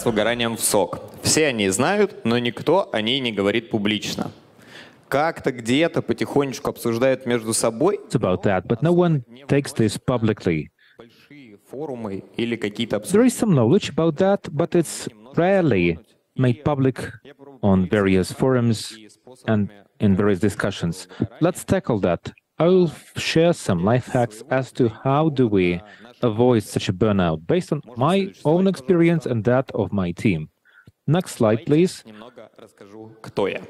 выгоранием в SOC. Все они знают, но никто о ней не говорит публично. Как-то где-то потихонечку обсуждают между собой. About that, but no one takes this publicly. Большие форумы или какие-то There is some knowledge about that, but it's rarely made public on various forums and in various discussions. Let's tackle that. I'll share some life hacks as to how do we avoid such a burnout based on my own experience and that of my team. Next slide, please. Немного расскажу, кто я.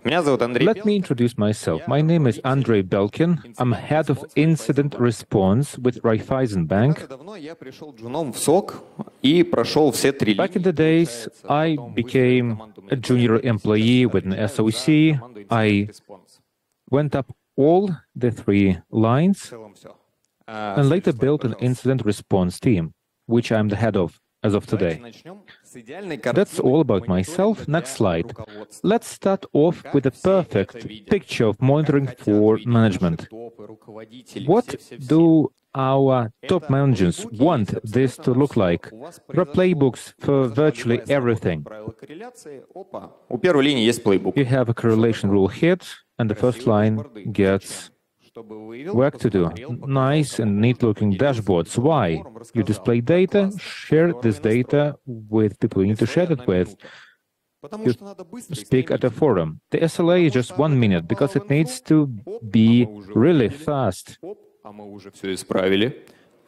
Меня зовут Андрей. Let me introduce myself. My name is Andrei Belkin. I'm head of incident response with Raiffeisen Bank. Давно я пришел джуном в SOC и прошел все три. Back in the days, I became a junior employee with an SOC. I went up all the 3 lines and later built an incident response team, which I'm the head of as of today. That's all about myself. Next slide. Let's start off with a perfect picture of monitoring for management. What do our top managers want this to look like? There are playbooks for virtually everything. У первой линии есть плейбук. You have a correlation rule hit, and the first line gets work to do. Nice and neat-looking dashboards. Why? You display data, share this data with people you need to share it with. You speak at a forum. The SLA is just 1 minute because it needs to be really fast.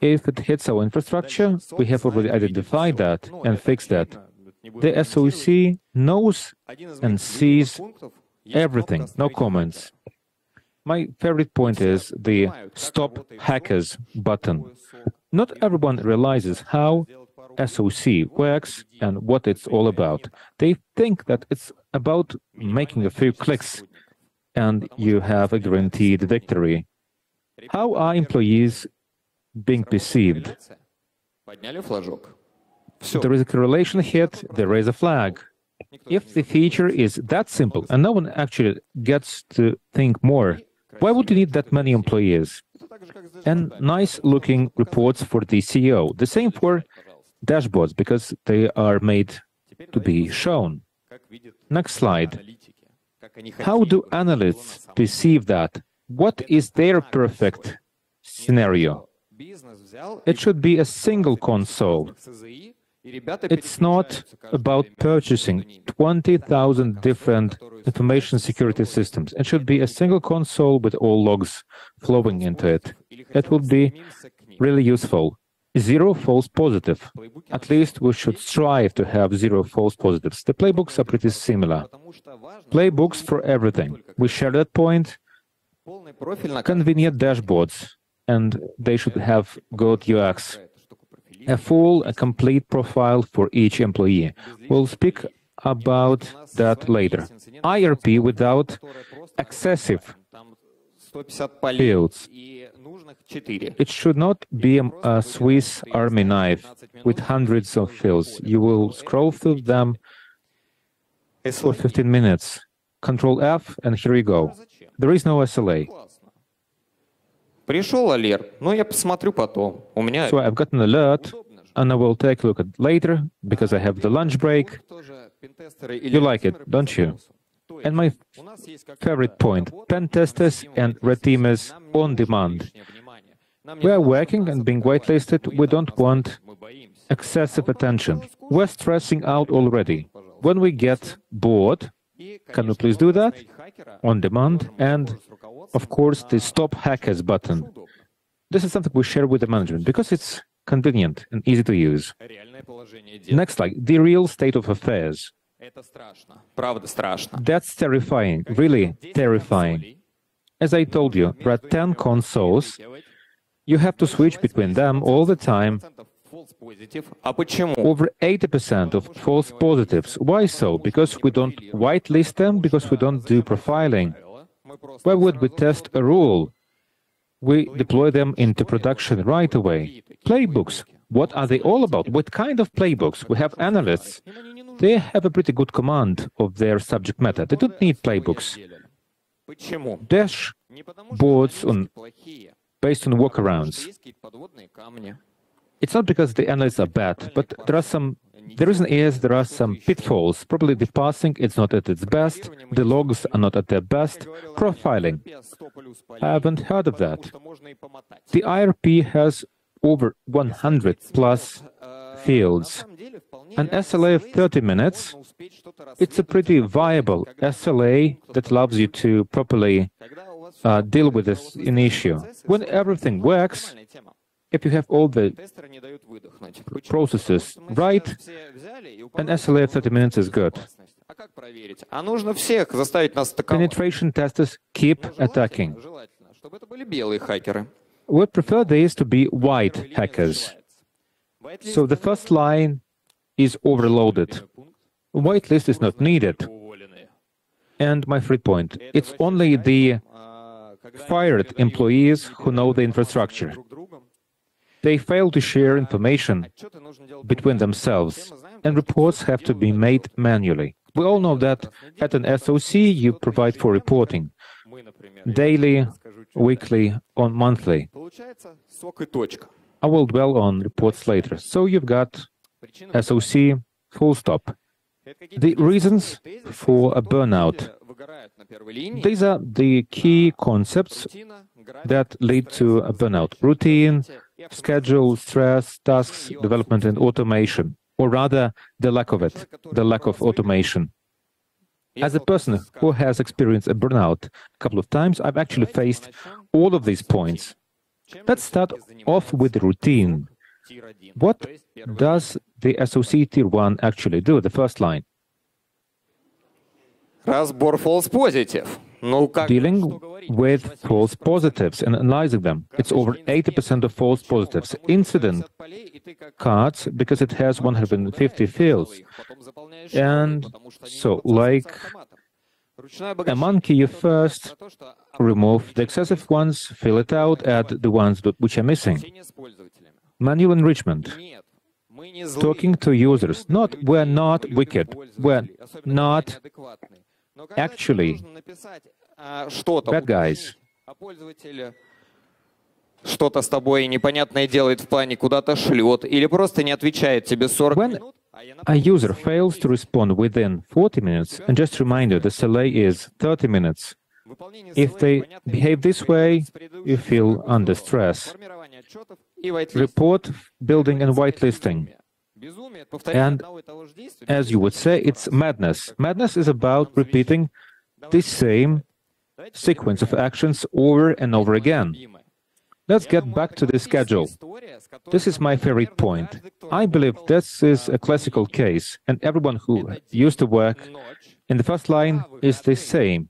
If it hits our infrastructure, we have already identified that and fixed that. The SOC knows and sees everything, no comments. My favorite point is the Stop Hackers button. Not everyone realizes how SOC works and what it's all about. They think that it's about making a few clicks and you have a guaranteed victory. How are employees being perceived? There is a correlation hit, there is a flag. If the feature is that simple and no one actually gets to think more, why would you need that many employees? And nice-looking reports for the CEO. The same for dashboards, because they are made to be shown. Next slide. How do analysts perceive that? What is their perfect scenario? It should be a single console. It's not about purchasing 20,000 different information security systems. It should be a single console with all logs flowing into it. It would be really useful. 0 false positive. At least we should strive to have 0 false positives. The playbooks are pretty similar. Playbooks for everything. We share that point. Convenient dashboards, and they should have good UX. A complete profile for each employee. We'll speak about that later. IRP without excessive fields. It should not be a Swiss Army knife with hundreds of fields. You will scroll through them for 15 minutes. Control F, and here you go. There is no SLA. Пришел алерт, но я посмотрю потом. У меня... So I've got an alert, and I will take a look at it later, because I have the lunch break. You like it, don't you? And my favorite point, pen testers and red teamers on demand. We are working and being whitelisted. We don't want excessive attention. We're stressing out already. When we get bored, can we please do that? On demand, and of course the Stop Hackers button. This is something we share with the management because it's convenient and easy to use. Next slide, the real state of affairs. That's terrifying, really terrifying. As I told you, there are 10 consoles. You have to switch between them all the time. Over 80% of false positives. Why so? Because we don't whitelist them, because we don't do profiling. Why would we test a rule? We deploy them into production right away. Playbooks. What are they all about? What kind of playbooks? We have analysts. They have a pretty good command of their subject matter. They don't need playbooks. Dashboards based on workarounds. It's not because the analysts are bad, but the reason is there are some pitfalls. Probably the parsing is not at its best, the logs are not at their best, profiling. I haven't heard of that. The IRP has over 100 plus fields. An SLA of 30 minutes, it's a pretty viable SLA that allows you to properly deal with an issue. When everything works, if you have all the processes right, an SLA of 30 minutes is good. Penetration testers keep attacking. We prefer these to be white hackers. So the first line is overloaded. A whitelist is not needed. And my free point, it's only the fired employees who know the infrastructure. They fail to share information between themselves, and reports have to be made manually. We all know that at an SOC you provide for reporting daily, weekly, or monthly. I will dwell on reports later. So you've got SOC, full stop. The reasons for a burnout. These are the key concepts that lead to a burnout. Routine, schedule, stress, tasks, development, and automation. Or rather, the lack of it, the lack of automation. As a person who has experienced a burnout a couple of times, I've actually faced all of these points. Let's start off with the routine. What does the SOC Tier 1 actually do, the first line? Разбор false positive. Dealing with false positives and analyzing them. It's over 80% of false positives. Incident cards, because it has 150 fields. And so, like a monkey, you first remove the excessive ones, fill it out, add the ones which are missing. Manual enrichment. Talking to users. We're not wicked. We're not actually bad guys. Что-то с тобой непонятное делает в плане куда-то шлет или просто не отвечает тебе 40 минут. A user fails to respond within 40 minutes, and just remind you, the SLA is 30 minutes. If they behave this way, you feel under stress. Report building and whitelisting. And as you would say, it's madness. Madness is about repeating the same sequence of actions over and over again. Let's get back to the schedule. This is my favorite point. I believe this is a classical case, and everyone who used to work in the first line is the same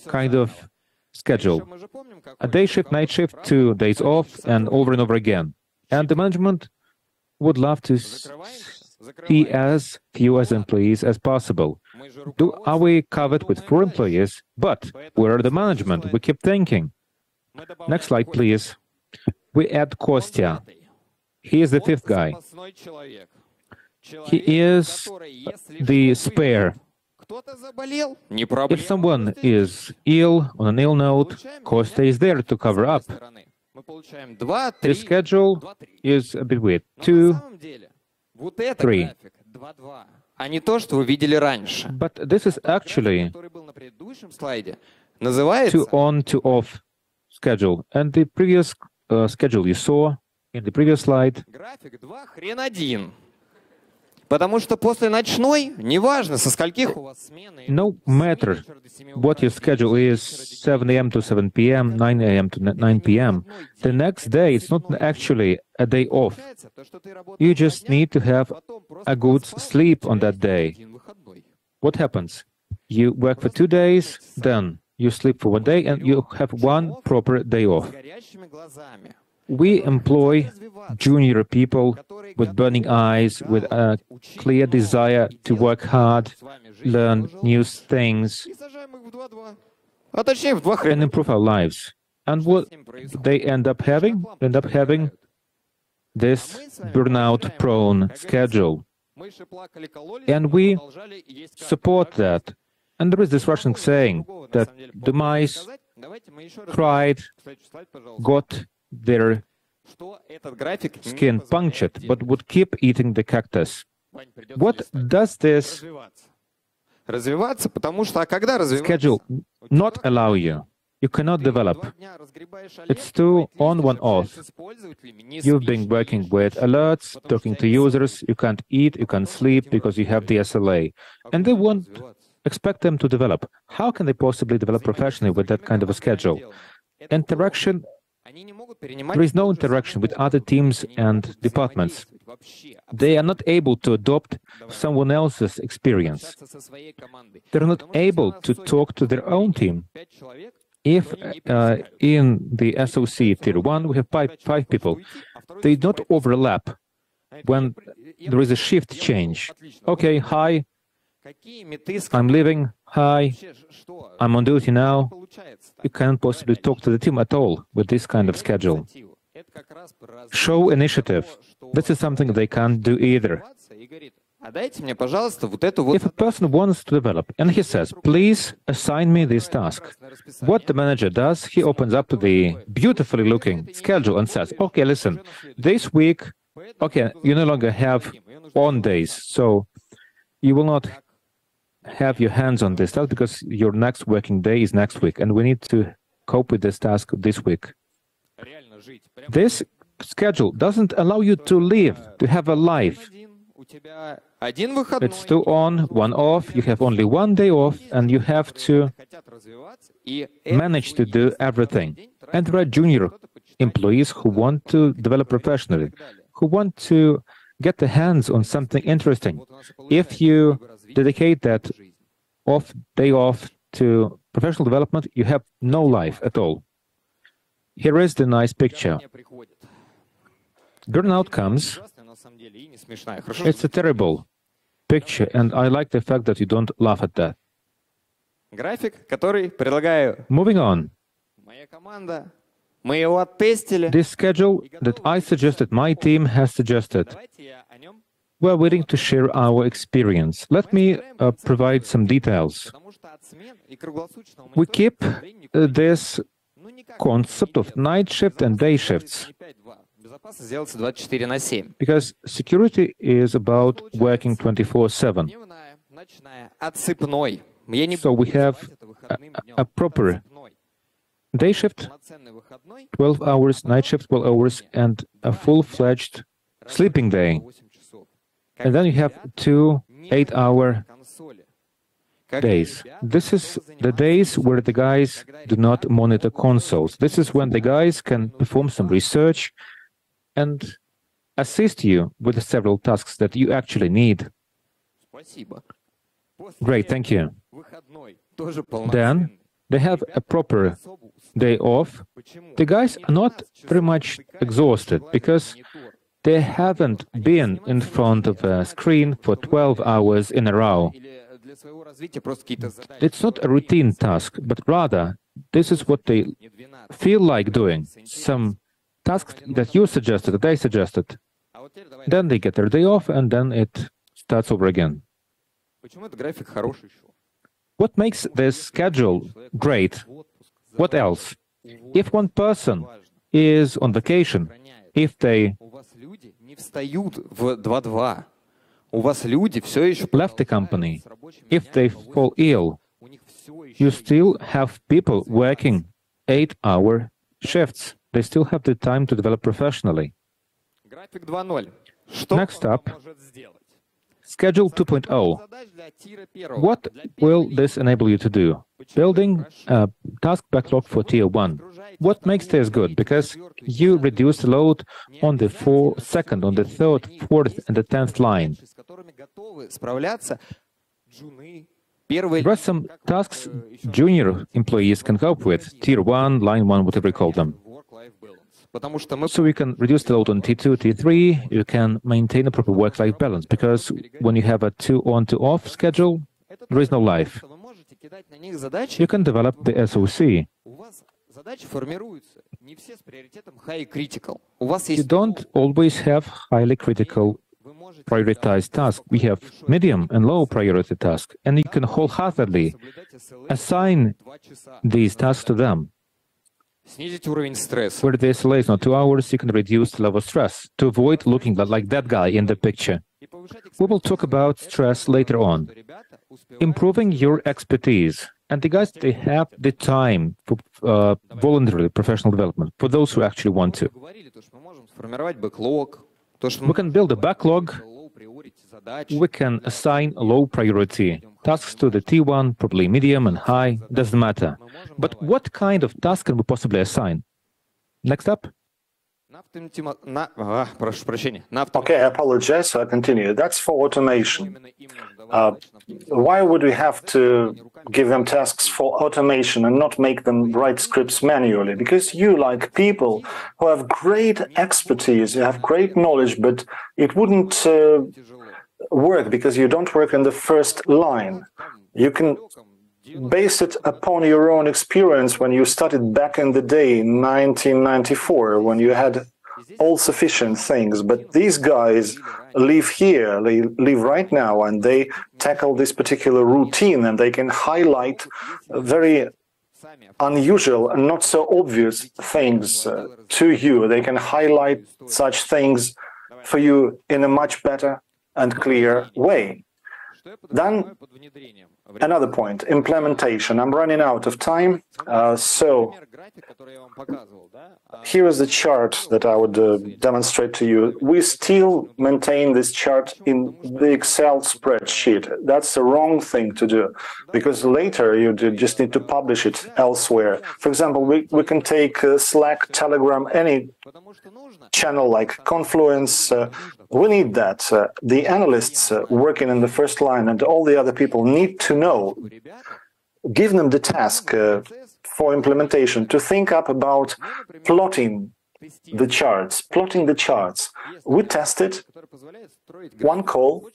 kind of schedule. A day shift, night shift, 2 days off, and over again. And the management would love to see as few as employees as possible. Are we covered with 4 employees? But where are the management? We keep thinking. Next slide, please. We add Kostya. He is the 5th guy. He is the spare. If someone is ill, on an ill note, Kostya is there to cover up. The schedule is a bit weird. 2, 3. But this is actually 2 on, 2 off schedule. And the previous schedule you saw in the previous slide. Потому что после ночной, неважно, со скольких у вас смены. No matter what your schedule is, 7 a.m. to 7 p.m., 9 a.m. to 9 p.m., the next day, it's not actually a day off. You just need to have a good sleep on that day. What happens? You work for 2 days, then you sleep for 1 day, and you have 1 proper day off. We employ junior people with burning eyes, with a clear desire to work hard, learn new things, and improve our lives. And what they end up having? They end up having this burnout-prone schedule. And we support that. And there is this Russian saying that the mice cried, got their skin punctured, but would keep eating the cactus. What does this schedule not allow you? You cannot develop. It's too on, one off. You've been working with alerts, talking to users, you can't eat, you can't sleep because you have the SLA. And they won't expect them to develop. How can they possibly develop professionally with that kind of a schedule? Interaction, there is no interaction with other teams and departments. They are not able to adopt someone else's experience. They're not able to talk to their own team. If in the SOC Tier 1 we have five people, they don't overlap when there is a shift change. Okay, hi, I'm leaving, hi, I'm on duty now. You can't possibly talk to the team at all with this kind of schedule. Show initiative. This is something they can't do either. If a person wants to develop and he says, please assign me this task, what the manager does, he opens up the beautifully looking schedule and says, okay, listen, this week, okay, you no longer have on days, so you will not have your hands on this task because your next working day is next week, and we need to cope with this task this week. This schedule doesn't allow you to live, to have a life. It's 2 on, 1 off, you have only 1 day off, and you have to manage to do everything. And there are junior employees who want to develop professionally, who want to get their hands on something interesting. If you dedicate that day off to professional development, you have no life at all. Here is the nice picture. Burnout comes. It's a terrible picture, and I like the fact that you don't laugh at that. Moving on. This schedule that I suggested, my team has suggested. We're waiting to share our experience. Let me provide some details. We keep this concept of night shift and day shifts, because security is about working 24/7. So we have a proper day shift, 12 hours, night shift, 12 hours, and a full-fledged sleeping day. And then you have 2 8-hour days. This is the days where the guys do not monitor consoles. This is when the guys can perform some research and assist you with the several tasks that you actually need. Great, thank you. Then they have a proper day off. The guys are not very much exhausted because they haven't been in front of a screen for 12 hours in a row. It's not a routine task, but rather this is what they feel like doing. Some tasks that you suggested, that they suggested. Then they get their day off, and then it starts over again. What makes this schedule great? What else? If one person is on vacation, if they left the company, if they fall ill, you still have people working 8-hour shifts. They still have the time to develop professionally. Next up, Schedule 2.0. What will this enable you to do? Building a task backlog for Tier 1. What makes this good? Because you reduce the load on the 2nd, on the 3rd, 4th, and the 10th line. There are some tasks junior employees can cope with, Tier 1, Line 1, whatever you call them. So you can reduce the load on T2, T3, you can maintain a proper work-life balance, because when you have a 2-on, 2-off schedule, there is no life. You can develop the SOC. You don't always have highly critical prioritized tasks. We have medium and low priority tasks, and you can wholeheartedly assign these tasks to them. Снизить уровень стресса. Where the SLA is not 2 hours, you can reduce the level of stress to avoid looking like that guy in the picture. We will talk about stress later on. Improving your expertise. And the guys, they have the time for voluntary professional development, for those who actually want to. We can build a backlog. We can assign low priority tasks to the T1, probably medium and high, doesn't matter. But what kind of task can we possibly assign? Next up. Okay, I apologize, so I continue. That's for automation. Why would we have to give them tasks for automation and not make them write scripts manually? Because you, like people who have great expertise, you have great knowledge, but it wouldn't work because you don't work in the first line. You can base it upon your own experience when you started back in the day, in 1994, when you had all sufficient things. But these guys live here, they live right now, and they tackle this particular routine, and they can highlight very unusual and not so obvious things to you. They can highlight such things for you in a much better and clear way. Then another point, implementation. I'm running out of time, so here is the chart that I would demonstrate to you. We still maintain this chart in the Excel spreadsheet. That's the wrong thing to do, because later you just need to publish it elsewhere. For example, we can take Slack, Telegram, any channel like Confluence. We need that. The analysts working in the first line and all the other people need to know. Give them the task for implementation to think up about plotting the charts, We tested one call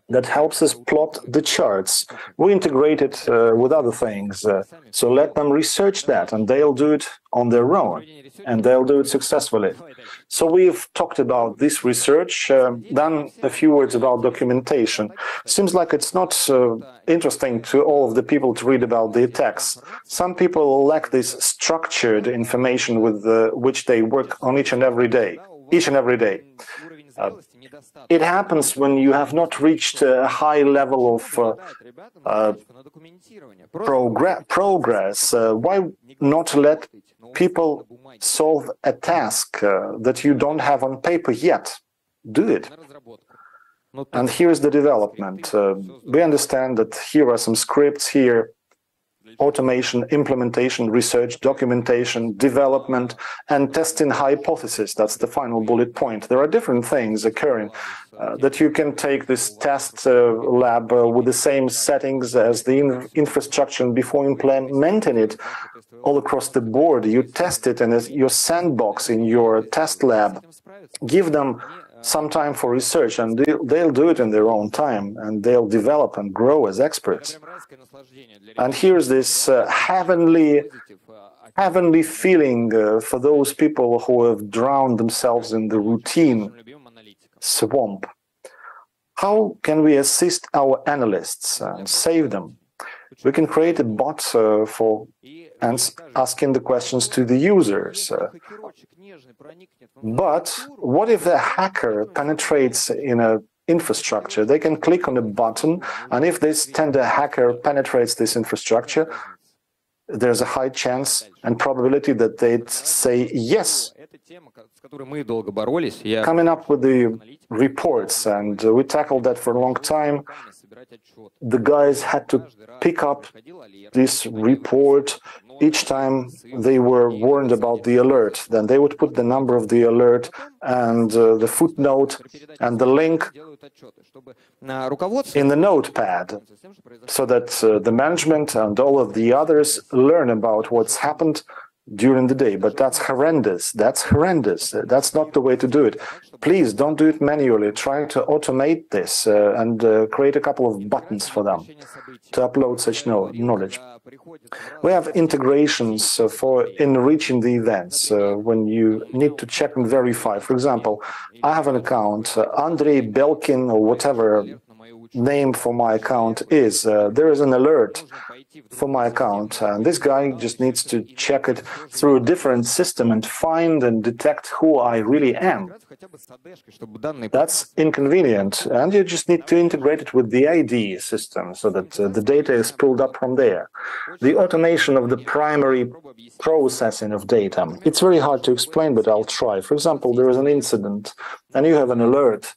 that helps us plot the charts. We integrate it with other things. So let them research that, and they'll do it on their own, and they'll do it successfully. So we've talked about this research, then a few words about documentation. Seems like it's not interesting to all of the people to read about the attacks. Some people lack this structured information with which they work on each and every day. It happens when you have not reached a high level of progress. Why not let people solve a task that you don't have on paper yet? Do it. And here's the development. We understand that here are some scripts here. Automation, implementation, research, documentation, development, and testing hypothesis. That's the final bullet point. There are different things occurring that you can take this test lab with the same settings as the infrastructure, and before implementing it all across the board, you test it in your sandbox in your test lab. Give them some time for research, and they'll do it in their own time, and they'll develop and grow as experts. And here's this heavenly feeling for those people who have drowned themselves in the routine swamp. How can we assist our analysts and save them? We can create a bot for asking the questions to the users. But what if a hacker penetrates in an infrastructure? They can click on a button, and if this tender hacker penetrates this infrastructure, there's a high chance and probability that they'd say yes. Coming up with the reports, and we tackled that for a long time. The guys had to pick up this report each time they were warned about the alert. Then they would put the number of the alert and the footnote and the link in the notepad, so that the management and all of the others learn about what's happened during the day. But that's horrendous. That's not the way to do it. Please don't do it manually. Try to automate this and create a couple of buttons for them to upload such knowledge. We have integrations for enriching the events when you need to check and verify. For example, I have an account, Andrei Belkin or whatever name for my account is. There is an alert for my account, and this guy just needs to check it through a different system and find and detect who I really am. That's inconvenient, and you just need to integrate it with the ID system so that the data is pulled up from there. The automation of the primary processing of data. It's very hard to explain, but I'll try. For example, there is an incident, and you have an alert.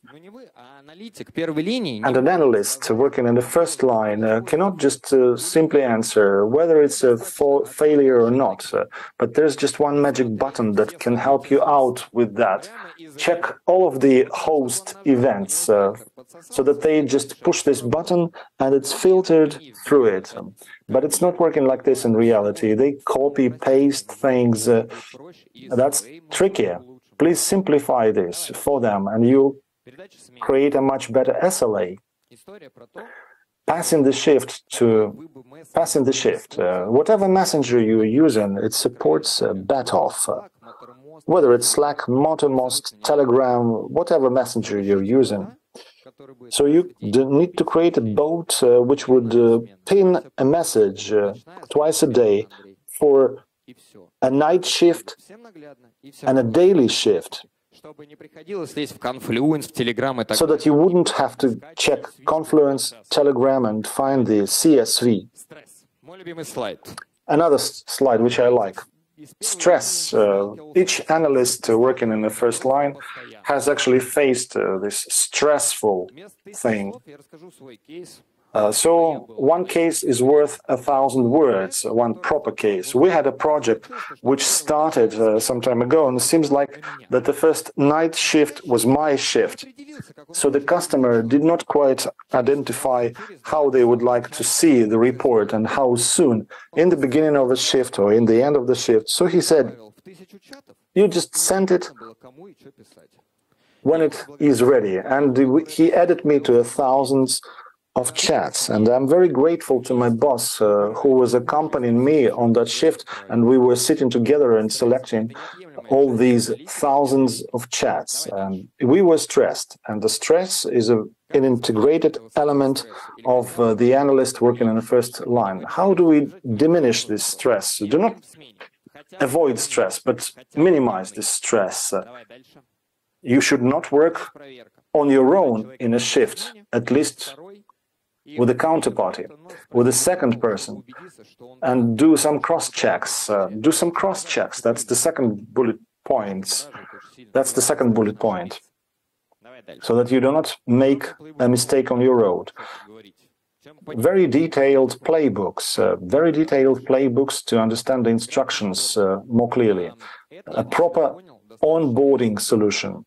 And an analyst working in the first line cannot just simply answer whether it's a failure or not, but there's just one magic button that can help you out with that. Check all of the host events so that they just push this button and it's filtered through it. But it's not working like this in reality. They copy, paste things. That's trickier. Please simplify this for them and you create a much better SLA. Passing the shift. Whatever messenger you're using, it supports BAT-off. Whether it's Slack, Mattermost, Telegram, whatever messenger you're using. So you need to create a bot which would pin a message twice a day for a night shift and a daily shift, so that you wouldn't have to check Confluence, Telegram, and find the CSV. Another slide which I like. Stress. Each analyst working in the first line has actually faced this stressful thing. So one case is worth 1,000 words, one proper case. We had a project which started some time ago, and it seems like that the first night shift was my shift. So the customer did not quite identify how they would like to see the report and how soon, in the beginning of the shift or in the end of the shift. So he said, you just send it when it is ready. And he added me to 1,000 of chats, and I'm very grateful to my boss who was accompanying me on that shift, and we were sitting together and selecting all these thousands of chats. And we were stressed, and the stress is an integrated element of the analyst working in the first line. How do we diminish this stress? Do not avoid stress, but minimize this stress. You should not work on your own in a shift, at least with a counterparty, with a second person, and do some cross-checks. That's the second bullet point. So that you do not make a mistake on your road. Very detailed playbooks to understand the instructions more clearly. A proper onboarding solution,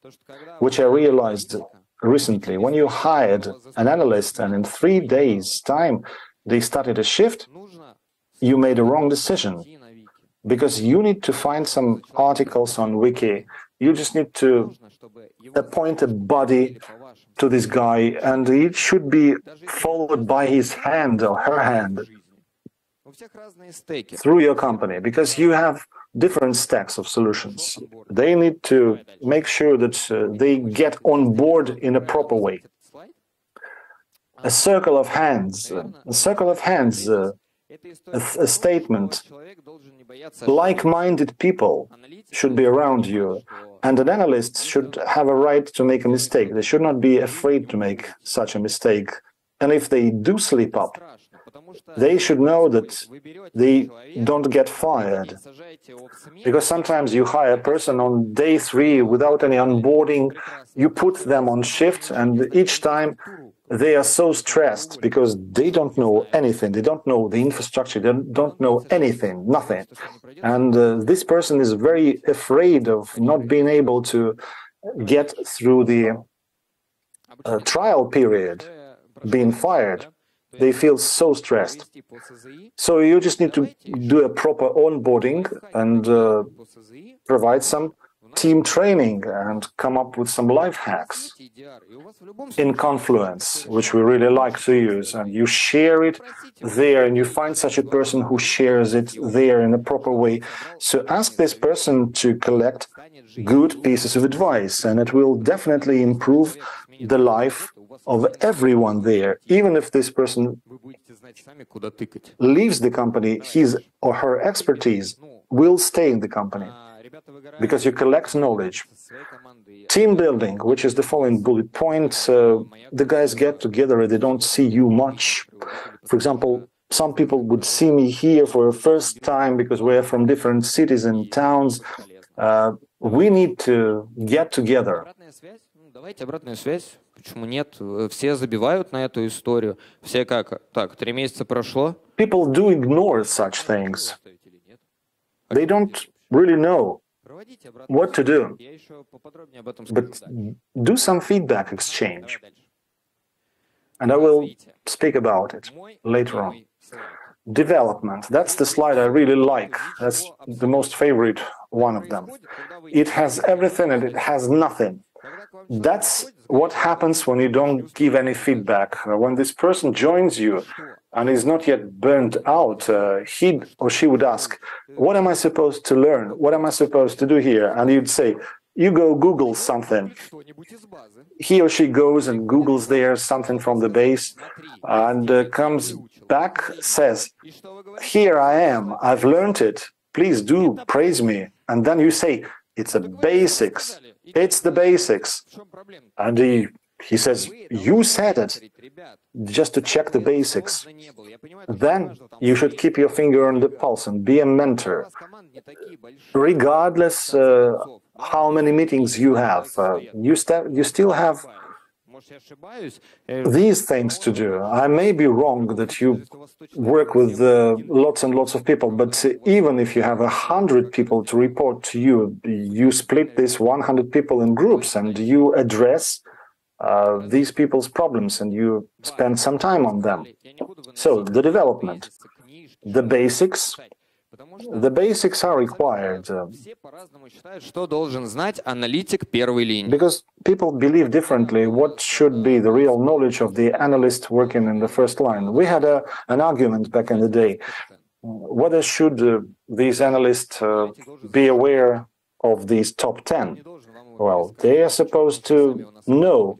which I realized recently. When you hired an analyst and in 3 days' time they started a shift, you made a wrong decision, because you need to find some articles on Wiki. You just need to appoint a buddy to this guy, and it should be followed by his hand or her hand through your company, because you have different stacks of solutions. They need to make sure that they get on board in a proper way. A circle of hands, a statement. Like-minded people should be around you, and an analyst should have a right to make a mistake. They should not be afraid to make such a mistake. And if they do slip up, they should know that they don't get fired. Because sometimes you hire a person on day 3 without any onboarding, you put them on shift, and each time they are so stressed because they don't know anything, they don't know the infrastructure, they don't know anything, nothing. And this person is very afraid of not being able to get through the trial period, being fired. They feel so stressed. So you just need to do a proper onboarding and provide some team training and come up with some life hacks in Confluence, which we really like to use. And you share it there, and you find such a person who shares it there in a proper way. So ask this person to collect good pieces of advice, and it will definitely improve the life of everyone there. Even if this person leaves the company, his or her expertise will stay in the company because you collect knowledge. Team building, which is the following bullet point, the guys get together, they don't see you much. For example, some people would see me here for the first time because we're from different cities and towns. We need to get together. Давайте обратную связь. Почему нет? Все забивают на эту историю. Все как? Так, 3 месяца прошло. People do ignore such things. They don't really know what to do. But do some feedback exchange. And I will speak about it later on. Development. That's the slide I really like. That's the most favorite one of them. It has everything and it has nothing. That's what happens when you don't give any feedback. When this person joins you and is not yet burnt out, he or she would ask, what am I supposed to learn? What am I supposed to do here? And you'd say, you go Google something. He or she goes and Googles there something from the base and comes back, says, here I am, I've learned it. Please do praise me. And then you say, it's the basics. It's the basics. And he says, you said it, just to check the basics. Then you should keep your finger on the pulse and be a mentor. Regardless how many meetings you have, you still have these things to do. I may be wrong that you work with lots and lots of people, but even if you have 100 people to report to you, you split these 100 people in groups and you address these people's problems and you spend some time on them. So the development, the basics are required. Because people believe differently what should be the real knowledge of the analyst working in the first line. We had an argument back in the day. Whether should these analysts be aware of these top 10? Well, they are supposed to know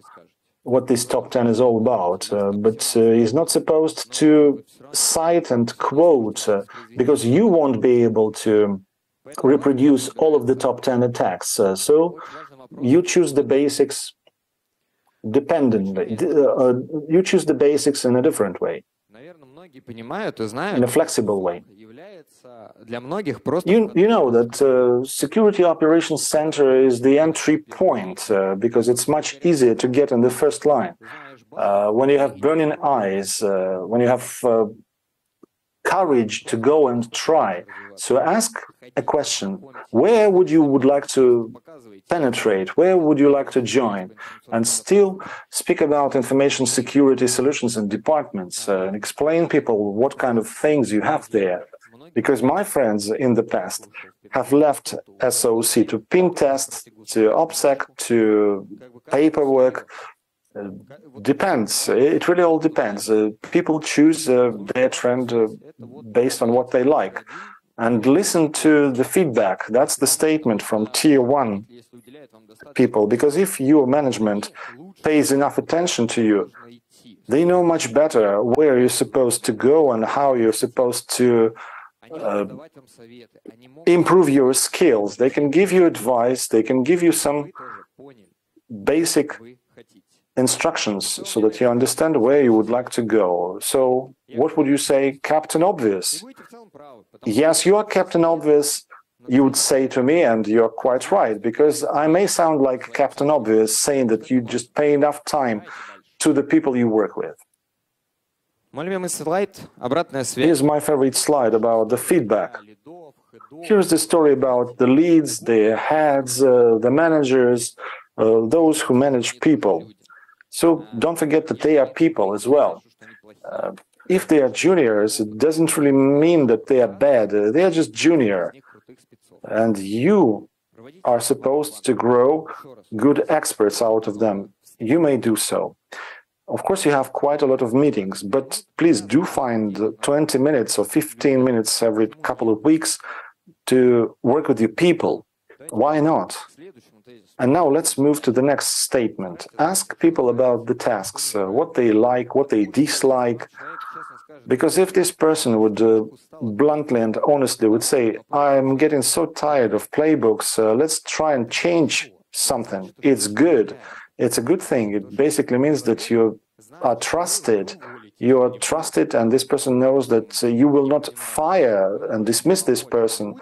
what this top 10 is all about, but he's not supposed to cite and quote, because you won't be able to reproduce all of the top 10 attacks. So you choose the basics dependently. You choose the basics in a different way, in a flexible way. You know that Security Operations Center is the entry point because it's much easier to get in the first line. When you have burning eyes, when you have courage to go and try. So ask a question, where would you like to penetrate? Where would you like to join? And still speak about information security solutions and departments and explain people what kind of things you have there. Because my friends in the past have left SOC to PIM test, to OPSEC, to paperwork. Depends. It really all depends. People choose their trend based on what they like. And listen to the feedback. That's the statement from Tier 1 people. Because if your management pays enough attention to you, they know much better where you're supposed to go and how you're supposed to improve your skills. They can give you advice. They can give you some basic instructions so that you understand where you would like to go. So what would you say, Captain Obvious? Yes, you are Captain Obvious, you would say to me, and you're quite right, because I may sound like Captain Obvious saying that you just pay enough time to the people you work with. Here's my favorite slide about the feedback. Here's the story about the leads, the heads, the managers, those who manage people. So don't forget that they are people as well. If they are juniors, it doesn't really mean that they are bad. They are just junior. And you are supposed to grow good experts out of them. You may do so. Of course, you have quite a lot of meetings, but please do find 20 minutes or 15 minutes every couple of weeks to work with your people. Why not? And now let's move to the next statement. Ask people about the tasks, what they like, what they dislike. Because if this person would bluntly and honestly would say, I'm getting so tired of playbooks, let's try and change something. It's good. It's a good thing. It basically means that you are trusted. You are trusted, and this person knows that you will not fire and dismiss this person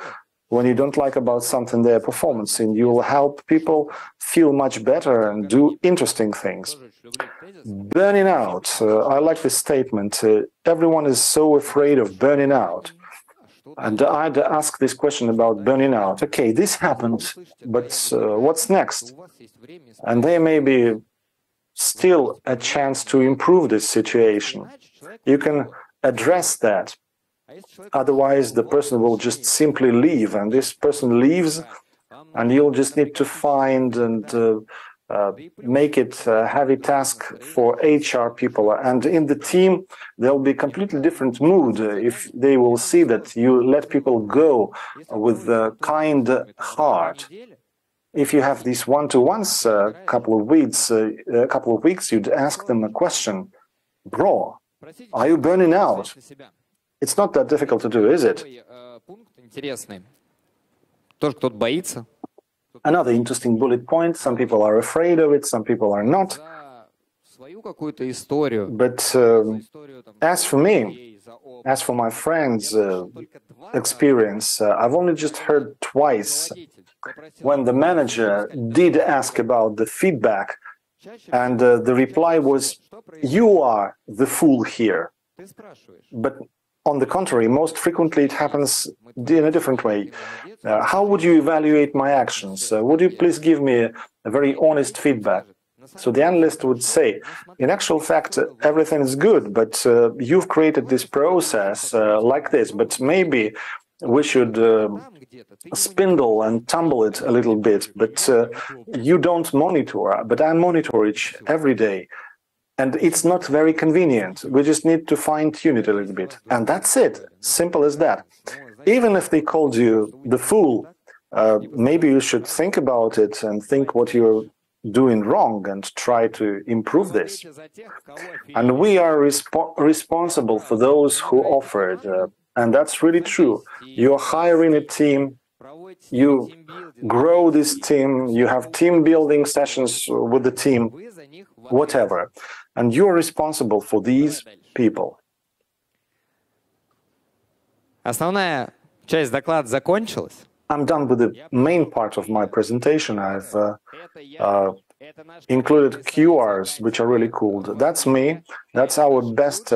when you don't like about something their performance, and you will help people feel much better and do interesting things. Burning out. I like this statement. Everyone is so afraid of burning out. And I'd ask this question about burning out. Okay, this happened, but what's next? And there may be still a chance to improve this situation. You can address that. Otherwise, the person will just simply leave, and this person leaves, and you'll just need to find and make it a heavy task for HR people. And in the team, there'll be a completely different mood if they will see that you let people go with a kind heart. If you have these one-to-ones couple of weeks, you'd ask them a question. Bro, are you burning out? It's not that difficult to do, is it? Another interesting bullet point. Some people are afraid of it, some people are not. But as for me, as for my friends' experience, I've only just heard twice when the manager did ask about the feedback, and the reply was, "You are the fool here." But on the contrary, most frequently it happens in a different way. How would you evaluate my actions? Would you please give me a very honest feedback? So the analyst would say, in actual fact, everything is good, but you've created this process like this, but maybe we should spindle and tumble it a little bit, but you don't monitor, but I monitor it every day. And it's not very convenient. We just need to fine-tune it a little bit. And that's it. Simple as that. Even if they called you the fool, maybe you should think about it and think what you're doing wrong and try to improve this. And we are responsible for those who offered. And that's really true. You're hiring a team. You grow this team. You have team building sessions with the team, whatever. And you're responsible for these people. Основная часть доклада закончилась. I'm done with the main part of my presentation. I've included QRs, which are really cool. That's me. That's our best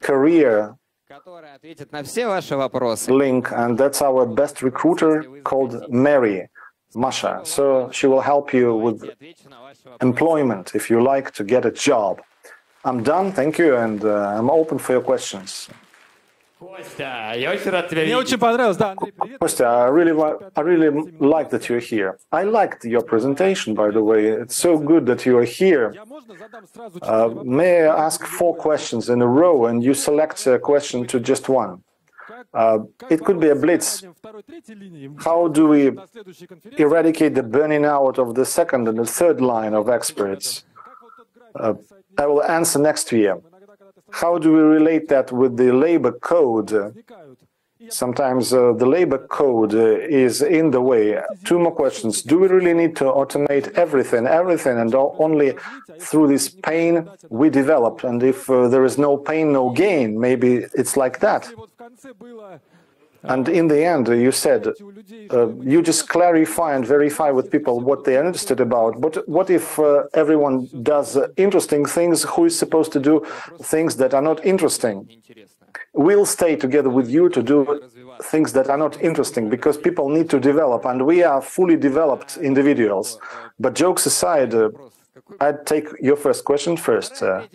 career link, and that's our best recruiter called Mary, Masha. So she will help you with employment if you like to get a job. I'm done, thank you, and I'm open for your questions. Мне очень понравилось, да, Андрей, привет. Kostya, I really like that you're here. I liked your presentation, by the way. It's so good that you are here. May I ask 4 questions in a row, and you select a question to just one? It could be a blitz. How do we eradicate the burning out of the second and the third line of experts? I will answer next year. How do we relate that with the labor code? Sometimes the labor code is in the way. 2 more questions. Do we really need to automate everything, and only through this pain we develop? And if there is no pain, no gain, maybe it's like that. And in the end, you said, you just clarify and verify with people what they are interested about. But what if everyone does interesting things? Who is supposed to do things that are not interesting? We'll stay together with you to do things that are not interesting, because people need to develop, and we are fully developed individuals. But jokes aside, I'd take your first question first. The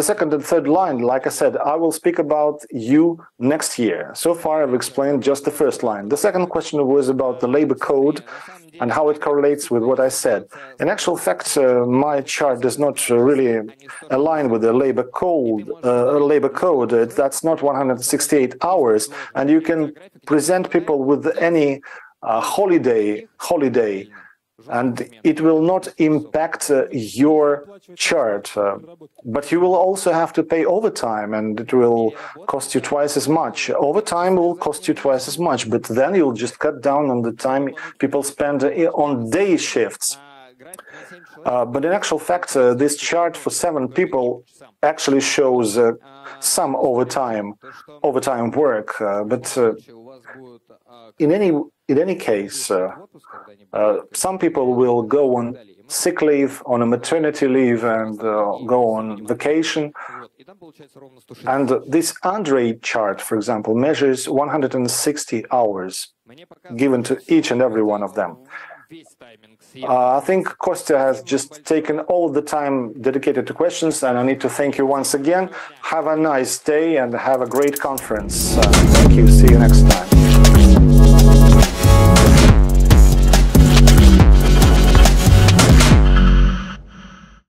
second and third line, like I said, I will speak about you next year. So far, I've explained just the first line. The second question was about the labor code and how it correlates with what I said. In actual fact, my chart does not really align with the labor code. That's not 168 hours, and you can present people with any holiday, and it will not impact your chart, but you will also have to pay overtime, and it will cost you twice as much. Overtime will cost you twice as much, but then you'll just cut down on the time people spend on day shifts. But in actual fact, this chart for 7 people actually shows some overtime work, but in any case, some people will go on sick leave, on a maternity leave, and go on vacation. And this Andrei chart, for example, measures 160 hours given to each and every one of them. I think Kostya has just taken all the time dedicated to questions, and I need to thank you once again. Have a nice day and have a great conference. Thank you. See you next time.